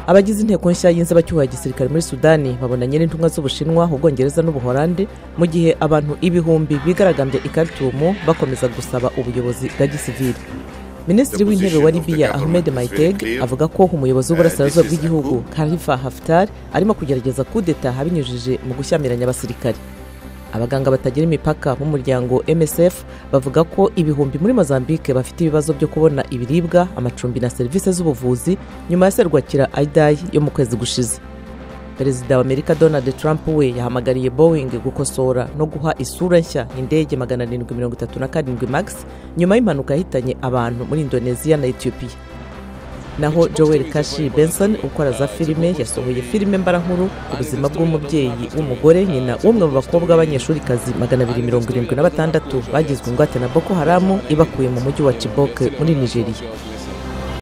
abagize inteko nshya y'inzibacyuho ya gisirikare muri Sudani babonanye n'intumwa z'Ubushinwa, Ubwongereza n'Ubuholandi mu gihe abantu ibihumbi bigaragambye i Khartoum bakomeza gusaba ubuyobozi bwa gisivili. Minisitiri w'intebe wa Libya Ahmed Maiteg avuga ko umuyobozi w'uburasirazuba bw'igihugu Khalifa Haftar arimo kugerageza kudeta abinyujije mu gushyamiranya abasirikare. Abaganga batagira imipaka mu muryango MSF bavuga ko ibihumbi muri Mozambique bafite ibibazo byo kubona ibiribwa, amacumbi na serivisi z'ubuvuzi nyuma ya serwakira Idai yo mu kwezi gushize. Perezida wa Amerika Donald Trump we yahamagariye Boeing gukosora no guha isura nshya indege 737 Max nyuma y'impanuka yahitanye abantu muri Indonesia na Ethiopia. Naho Joel Kashi Benson ukora za filime yasohoye filime mbarankuru ku buzima bw'umubyeyi w'umugore nyina umwe mu bakobwa b'abanyeshuri kazi 276 bagizwe ingwate na Boko Haram ibakuye mu mujyi wa Chibok muri Nigeria.